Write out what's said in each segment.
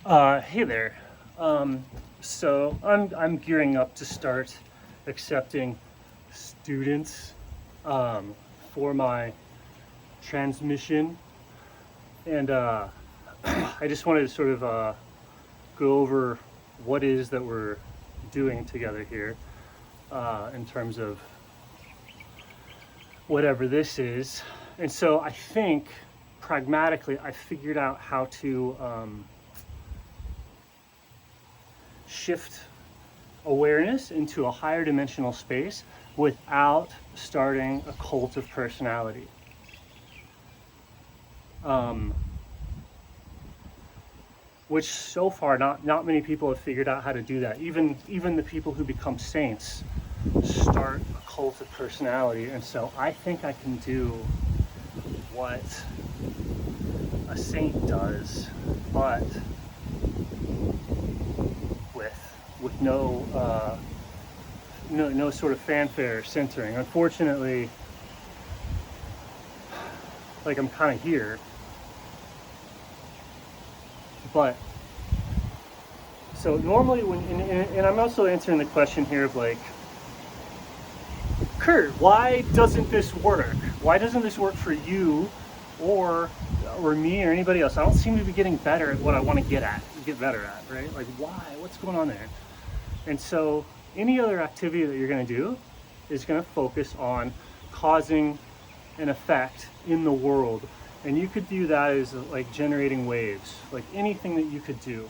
Hey there. So I'm gearing up to start accepting students for my transmission, and I just wanted to sort of go over what it is that we're doing together here in terms of whatever this is. And so I think pragmatically, I figured out how to shift awareness into a higher dimensional space without starting a cult of personality. Which so far not many people have figured out how to do that. Even the people who become saints start a cult of personality, and so I think I can do what a saint does, but with no sort of fanfare or centering. Unfortunately, like I'm kind of here, but so normally and I'm also answering the question here of like, Kurt, why doesn't this work? Why doesn't this work for you or me or anybody else? I don't seem to be getting better at what I want to get better at, right? Like, why? What's going on there? And so any other activity that you're going to do is going to focus on causing an effect in the world. And you could view that as like generating waves, like anything that you could do.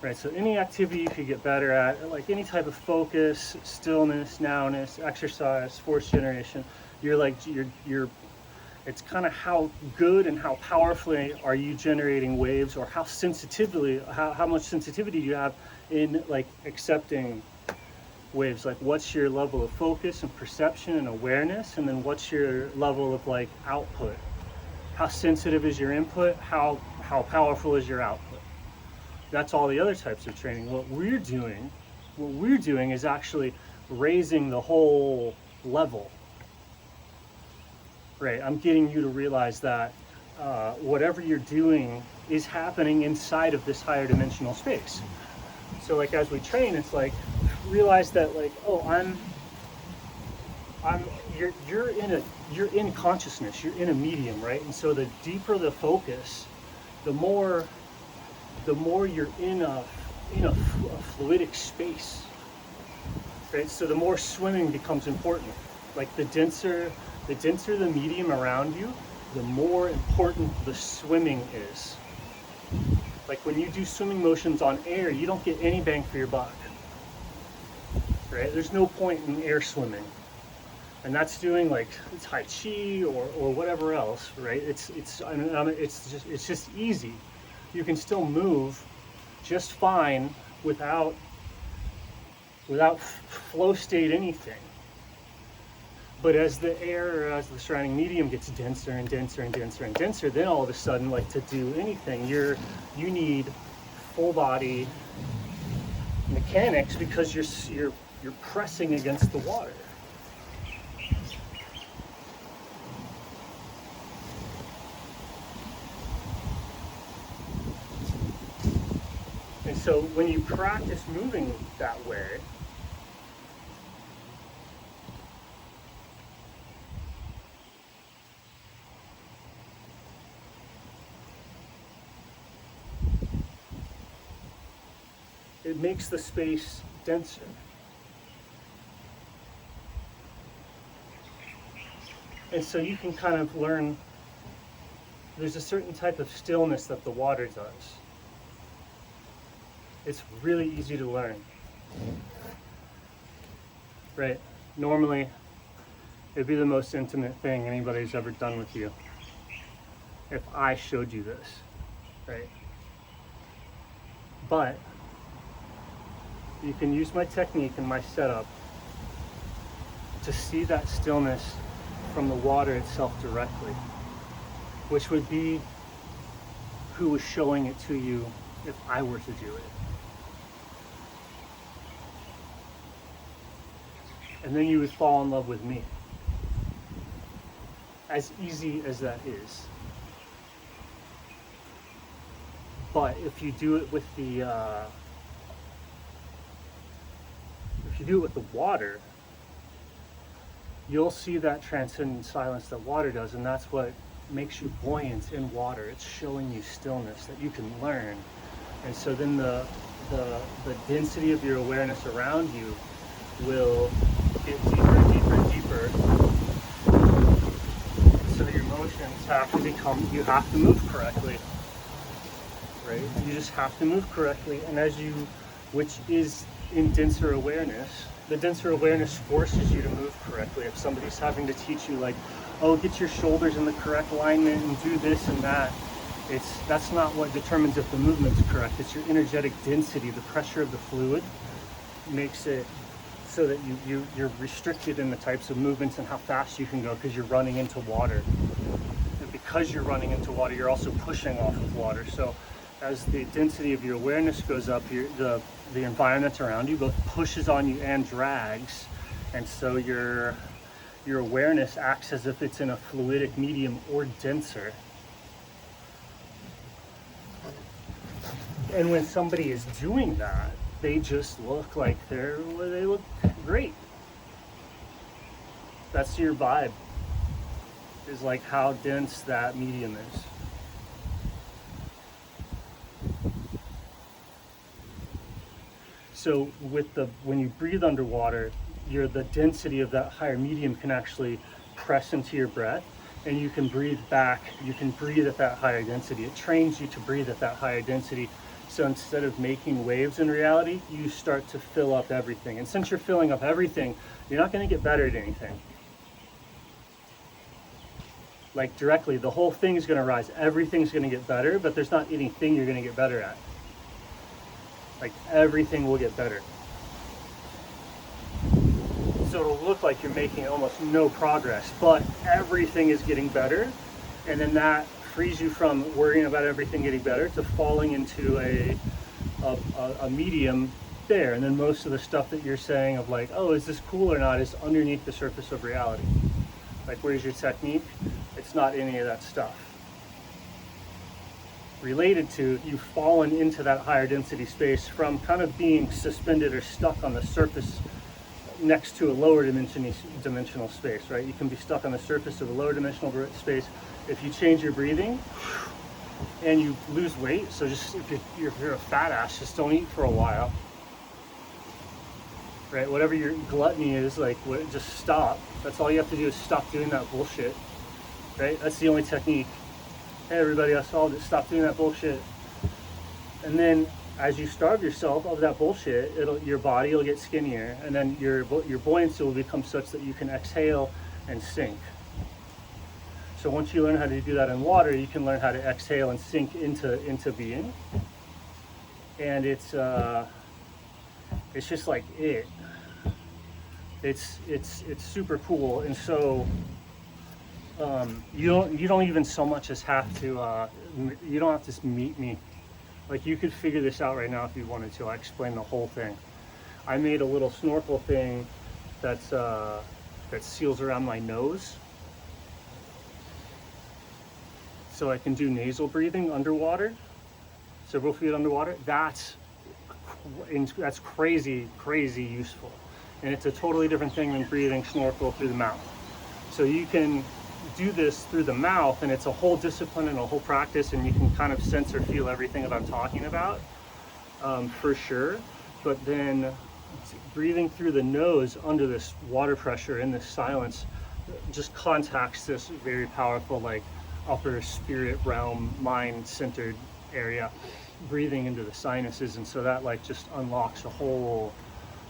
Right, so any activity you could get better at, like any type of focus, stillness, nowness, exercise, force generation, you're it's kind of how good and how powerfully are you generating waves, or how much sensitivity do you have in like accepting waves. Like what's your level of focus and perception and awareness, and then what's your level of like output? How sensitive is your input? How powerful is your output? That's all the other types of training. What we're doing is actually raising the whole level. Right, I'm getting you to realize that whatever you're doing is happening inside of this higher dimensional space. So like as we train, it's like realize that like, oh, you're in consciousness, you're in a medium, right? And so the deeper the focus, the more you're in a fluidic space, right? So the more swimming becomes important. Like the denser the medium around you, the more important the swimming is. Like when you do swimming motions on air, you don't get any bang for your buck, right? There's no point in air swimming, and that's doing like Tai Chi or whatever else, right? It's just easy. You can still move just fine without flow state anything. But as the air, or as the surrounding medium gets denser and denser and denser and denser, then all of a sudden, like to do anything, you need full body mechanics, because you're pressing against the water. And so when you practice moving that way, it makes the space denser. And so you can kind of learn, there's a certain type of stillness that the water does. It's really easy to learn, right? Normally, it'd be the most intimate thing anybody's ever done with you if I showed you this, right? But you can use my technique and my setup to see that stillness from the water itself directly, which would be who was showing it to you if I were to do it. And then you would fall in love with me. As easy as that is. But if you do it with the water, you'll see that transcendent silence that water does, and that's what makes you buoyant in water. It's showing you stillness that you can learn. And so then the density of your awareness around you will get deeper and deeper and deeper. So your motions have to become, you have to move correctly, right? You just have to move correctly. And which is in denser awareness, the denser awareness forces you to move correctly. If somebody's having to teach you like, oh, get your shoulders in the correct alignment and do this and that, that's not what determines if the movement's correct. It's your energetic density, the pressure of the fluid makes it so that you're restricted in the types of movements and how fast you can go because you're running into water. And because you're running into water, you're also pushing off of water. So as the density of your awareness goes up, the environment around you both pushes on you and drags. And so your awareness acts as if it's in a fluidic medium or denser. And when somebody is doing that, they just look like they look great. That's your vibe, is like how dense that medium is. So when you breathe underwater, the density of that higher medium can actually press into your breath, and you can breathe back. You can breathe at that higher density. It trains you to breathe at that higher density. So instead of making waves in reality, you start to fill up everything. And since you're filling up everything, you're not going to get better at anything. Like directly, the whole thing is going to rise. Everything's going to get better, but there's not anything you're going to get better at. Like everything will get better. So it'll look like you're making almost no progress, but everything is getting better. And then that frees you from worrying about everything getting better to falling into a medium there. And then most of the stuff that you're saying of like, oh, is this cool or not, is underneath the surface of reality. Like, where's your technique? It's not any of that stuff. Related to, you've fallen into that higher density space from kind of being suspended or stuck on the surface next to a lower dimensional space, right? You can be stuck on the surface of a lower dimensional space. If you change your breathing and you lose weight, so just if you're a fat ass, just don't eat for a while, right? Whatever your gluttony is, like, just stop. That's all you have to do is stop doing that bullshit, right? That's the only technique. Hey everybody, I solved it. Stop doing that bullshit. And then as you starve yourself of that bullshit, your body will get skinnier, and then your buoyancy will become such that you can exhale and sink. So once you learn how to do that in water, you can learn how to exhale and sink into being. And it's just like it's super cool. And so you don't even so much as have to you don't have to meet me. Like, you could figure this out right now if you wanted to. I explain the whole thing. I made a little snorkel thing that seals around my nose, so I can do nasal breathing underwater, several feet underwater. That's crazy useful, and it's a totally different thing than breathing snorkel through the mouth. So you can do this through the mouth, and it's a whole discipline and a whole practice, and you can kind of sense or feel everything that I'm talking about, for sure. But then breathing through the nose under this water pressure in this silence just contacts this very powerful, like, upper spirit realm, mind centered area, breathing into the sinuses. And so that, like, just unlocks a whole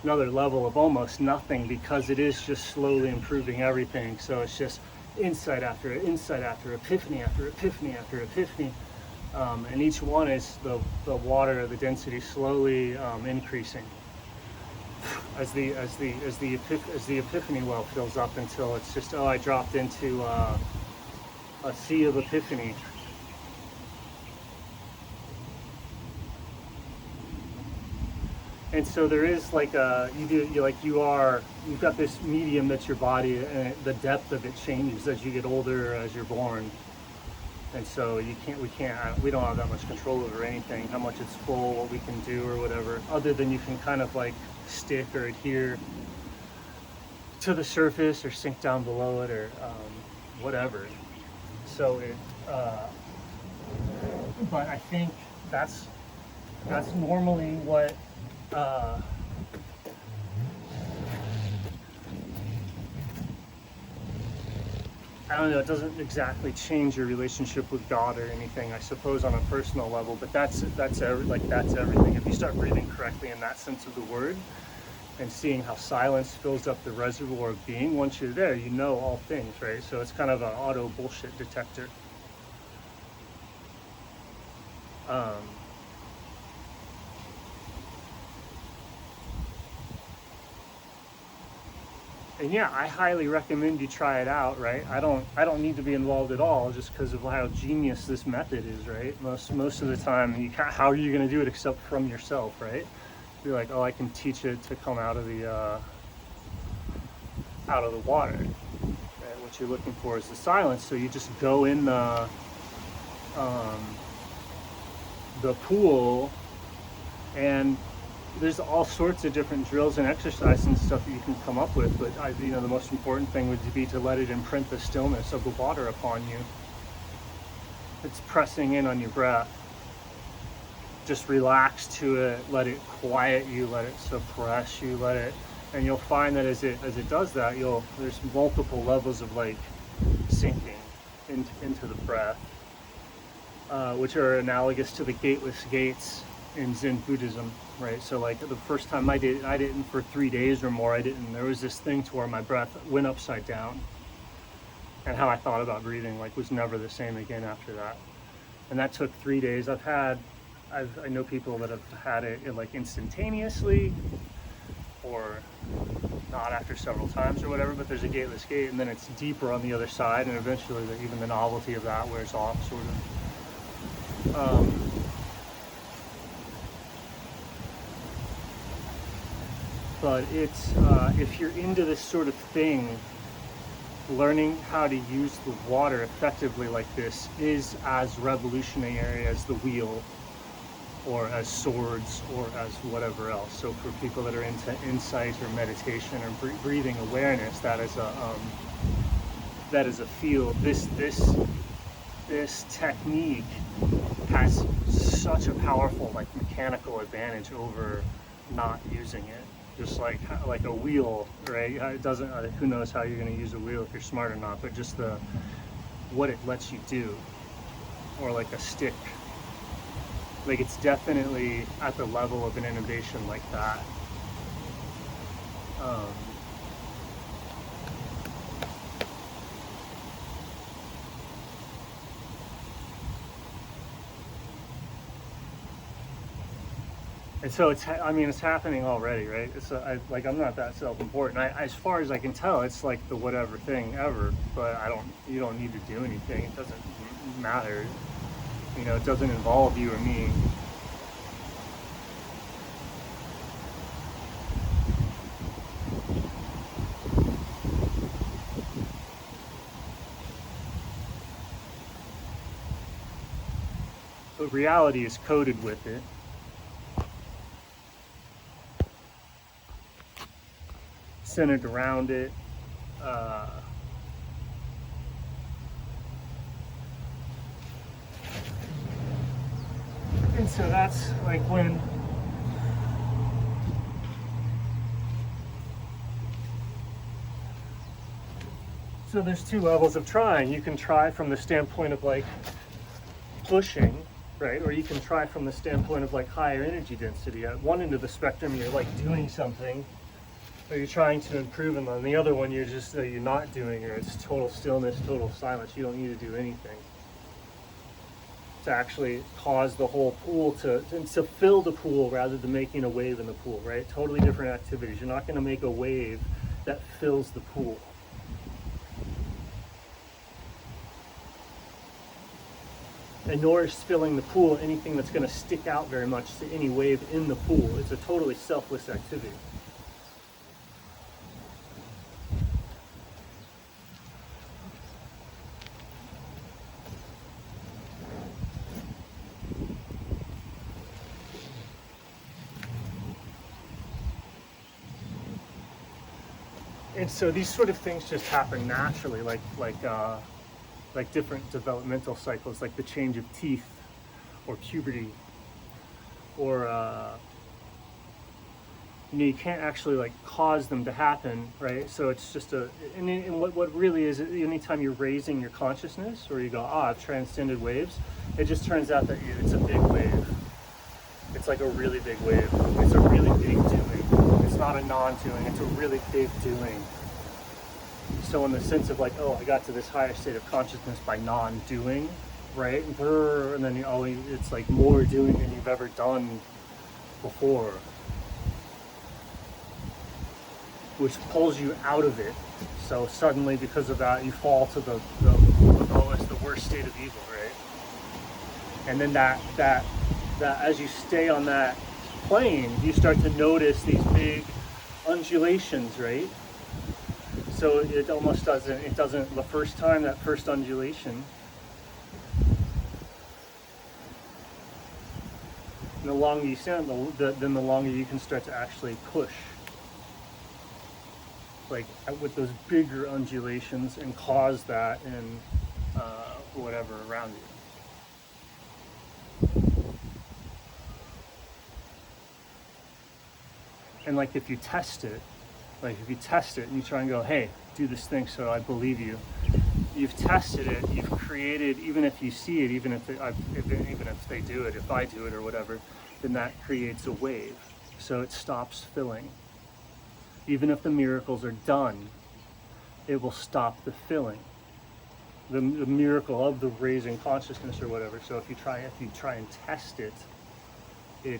another level of almost nothing, because it is just slowly improving everything. So it's just insight after insight after epiphany after epiphany after epiphany, and each one is the water, the density slowly increasing as the epiphany well fills up until it's just, oh, I dropped into a sea of epiphany. And so there is like you've got this medium that's your body, and the depth of it changes as you get older, as you're born. And so we don't have that much control over anything, how much it's full, what we can do or whatever, other than you can kind of like stick or adhere to the surface or sink down below it or whatever. So but I think that's normally what I don't know, it doesn't exactly change your relationship with God or anything, I suppose, on a personal level, but that's everything. If you start breathing correctly in that sense of the word and seeing how silence fills up the reservoir of being, once you're there, you know all things, right? So it's kind of an auto bullshit detector. And yeah, I highly recommend you try it out, right? I don't need to be involved at all just because of how genius this method is, right? Most of the time, how are you going to do it except from yourself, right? You're like, oh, I can teach it to come out of the water. Right? What you're looking for is the silence, so you just go in the pool, and there's all sorts of different drills and exercises and stuff that you can come up with, but the most important thing would be to let it imprint the stillness of the water upon you. It's pressing in on your breath. Just relax to it, let it quiet you, let it suppress you, and you'll find that as it does that, there's multiple levels of like sinking into the breath, which are analogous to the gateless gates in Zen Buddhism, right? So like the first time I didn't for 3 days or more, there was this thing to where my breath went upside down, and how I thought about breathing like was never the same again after that. And that took 3 days. I know people that have had it like instantaneously or not after several times or whatever, but there's a gateless gate, and then it's deeper on the other side, and eventually even the novelty of that wears off, sort of. But it's if you're into this sort of thing, learning how to use the water effectively like this is as revolutionary as the wheel, or as swords, or as whatever else. So for people that are into insight or meditation or breathing awareness, that is a field. This technique has such a powerful like mechanical advantage over not using it. Just like a wheel, right? It doesn't. Who knows how you're going to use a wheel if you're smart or not? But just what it lets you do, or like a stick. Like it's definitely at the level of an innovation like that. And so it's happening already, right? I'm not that self-important. As far as I can tell, it's like the whatever thing ever. But you don't need to do anything. It doesn't matter. It doesn't involve you or me. But reality is coded with it. Centered around it. And so that's like when so there's two levels of trying. You can try from the standpoint of like pushing, right? Or you can try from the standpoint of like higher energy density. At one end of the spectrum, you're like doing something, or you're trying to improve, and on the other one, you're not doing it. It's total stillness, total silence. You don't need to do anything to actually cause the whole pool to fill the pool rather than making a wave in the pool, right? Totally different activities. You're not going to make a wave that fills the pool. And nor is filling the pool anything that's going to stick out very much to any wave in the pool. It's a totally selfless activity. And so these sort of things just happen naturally, like different developmental cycles, like the change of teeth, or puberty, or you can't actually like cause them to happen, right? So it's just and what really is, anytime you're raising your consciousness, or you go, I've transcended waves, it just turns out that it's a big wave. It's like a really big wave. It's a really big doing. It's not a non-doing, it's a really big doing. So in the sense of like, I got to this higher state of consciousness by non-doing, right? And then it's like more doing than you've ever done before, which pulls you out of it. So suddenly, because of that, you fall to the lowest, the worst state of evil, right? And then that as you stay on that plane, you start to notice these big undulations, right? So it almost doesn't, the first time, that first undulation, the longer you stand, then the longer you can start to actually push, like with those bigger undulations, and cause that in whatever around you. And like if you test it and you try and go, hey, do this thing so I believe you. You've tested it, you've created, even if you see it, even if they do it, if I do it or whatever, then that creates a wave. So it stops filling. Even if the miracles are done, it will stop the filling. The miracle of the raising consciousness or whatever. So if you try and test it, it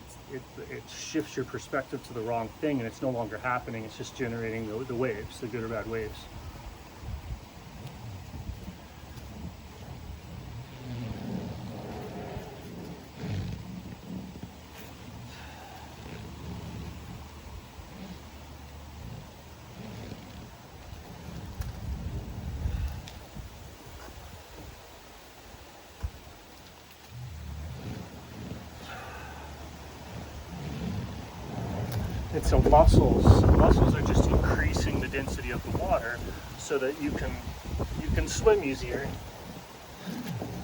shifts your perspective to the wrong thing, and it's no longer happening. It's just generating the waves, the good or bad waves. And so muscles are just increasing the density of the water so that you can swim easier.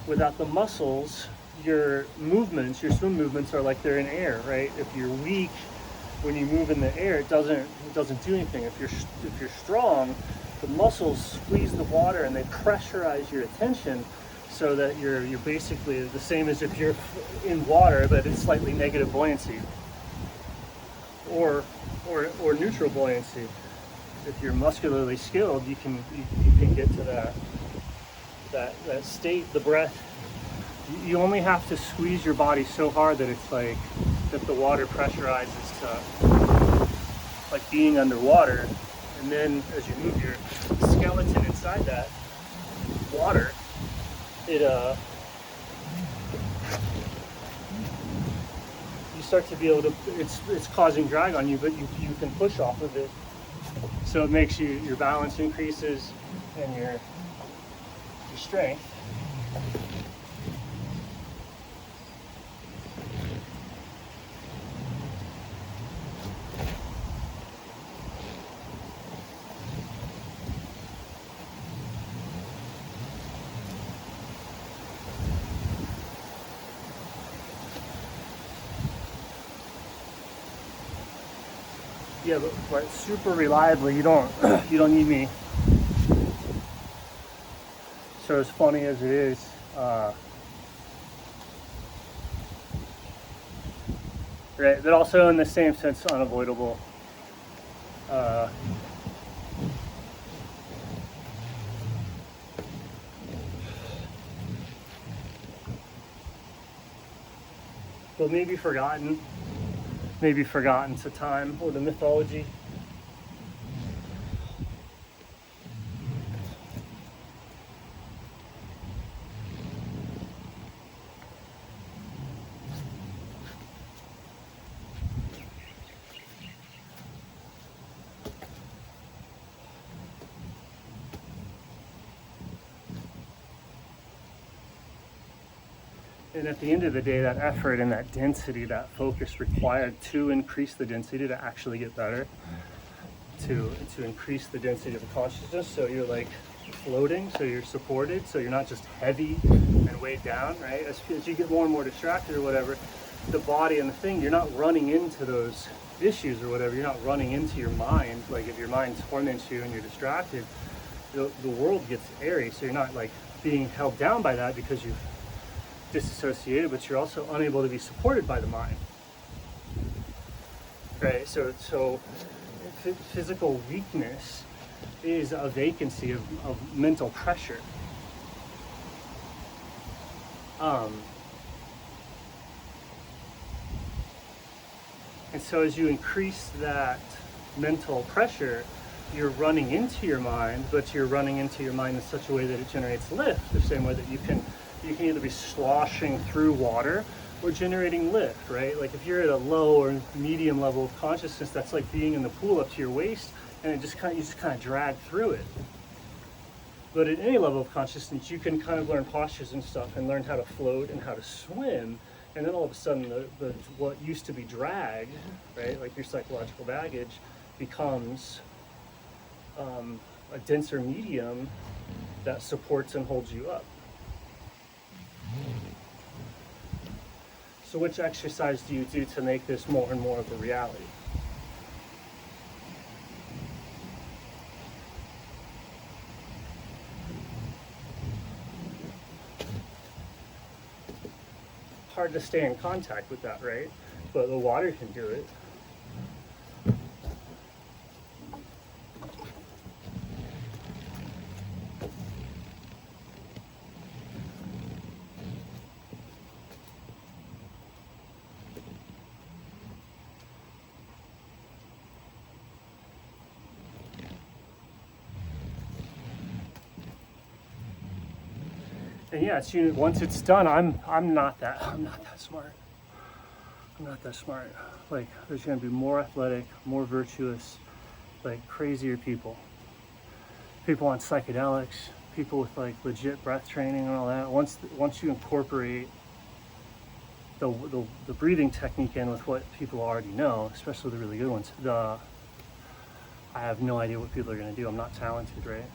Without the muscles, your swim movements are like they're in air, right? If you're weak, when you move in the air, it doesn't do anything. If you're strong, the muscles squeeze the water and they pressurize your attention so that you're basically the same as if you're in water, but it's slightly negative buoyancy. Or neutral buoyancy. If you're muscularly skilled, you can get to that state, the breath. You only have to squeeze your body so hard that it's like that the water pressurizes to like being underwater, and then as you move your skeleton inside that water, you start to be able to, it's causing drag on you, but you can push off of it. So it makes your balance increases and your strength. Yeah, but super reliably, you don't need me. So as funny as it is, right, but also in the same sense unavoidable. But maybe forgotten to time or the mythology. And at the end of the day, that effort and that density, that focus required to increase the density to actually get better, to increase the density of the consciousness. So you're like floating, so you're supported, so you're not just heavy and weighed down, right? As you get more and more distracted or whatever, the body and the thing, you're not running into those issues or whatever. You're not running into your mind. Like if your mind torments you and you're distracted, the world gets airy. So you're not like being held down by that because you've disassociated, but you're also unable to be supported by the mind, right? So physical weakness is a vacancy of mental pressure. And so as you increase that mental pressure, you're running into your mind, but you're running into your mind in such a way that it generates lift, the same way that you can either be sloshing through water or generating lift, right? Like if you're at a low or medium level of consciousness, that's like being in the pool up to your waist, and you just kind of drag through it. But at any level of consciousness, you can kind of learn postures and stuff and learn how to float and how to swim. And then all of a sudden, the what used to be drag, right, like your psychological baggage, becomes a denser medium that supports and holds you up. So which exercise do you do to make this more and more of a reality? Hard to stay in contact with that, right? But the water can do it. And yeah, once it's done, I'm not that smart. I'm not that smart. Like there's gonna be more athletic, more virtuous, like crazier people. People on psychedelics, people with like legit breath training and all that. Once you incorporate the breathing technique in with what people already know, especially the really good ones, I have no idea what people are gonna do. I'm not talented, right?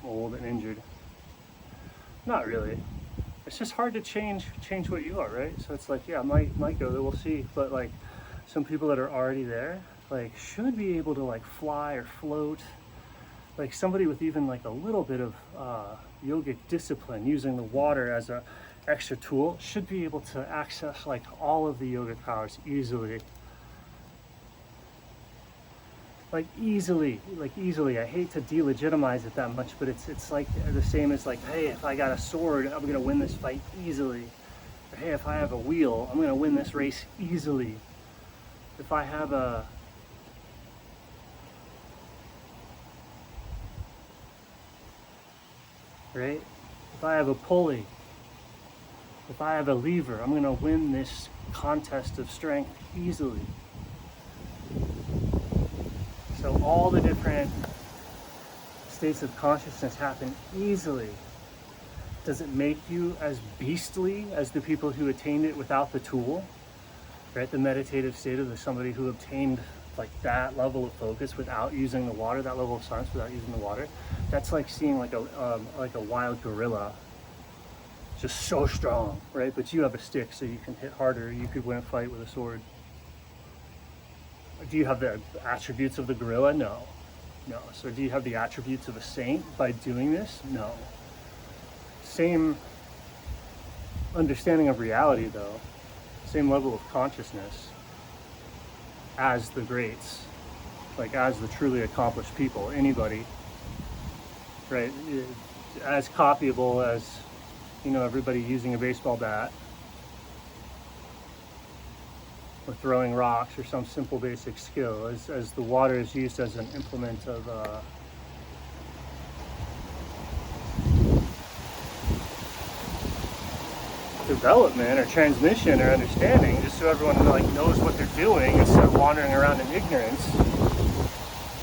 Old and injured. Not really. It's just hard to change what you are, right? So it's like, yeah, might go there, we'll see. But like some people that are already there, like should be able to like fly or float. Like somebody with even like a little bit of yogic discipline, using the water as a extra tool, should be able to access like all of the yogic powers easily. Like easily. I hate to delegitimize it that much, but it's like the same as like, hey, if I got a sword, I'm gonna win this fight easily. Or hey, if I have a wheel, I'm gonna win this race easily. If I have right? If I have a pulley, if I have a lever, I'm gonna win this contest of strength easily. So all the different states of consciousness happen easily. Does it make you as beastly as the people who attained it without the tool? Right? The meditative state of somebody who obtained like that level of focus without using the water, that level of silence without using the water. That's like seeing like a wild gorilla, just so strong, right? But you have a stick, so you can hit harder. You could win a fight with a sword. Do you have the attributes of the gorilla? No. So do you have the attributes of a saint by doing this? No. Same understanding of reality though, same level of consciousness as the greats, like as the truly accomplished people, anybody, right? As copyable as, everybody using a baseball bat or throwing rocks or some simple basic skill, as the water is used as an implement of development or transmission or understanding, just so everyone like knows what they're doing instead of wandering around in ignorance.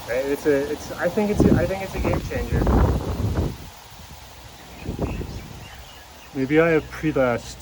Right? I think it's a game changer. Maybe I have pre-last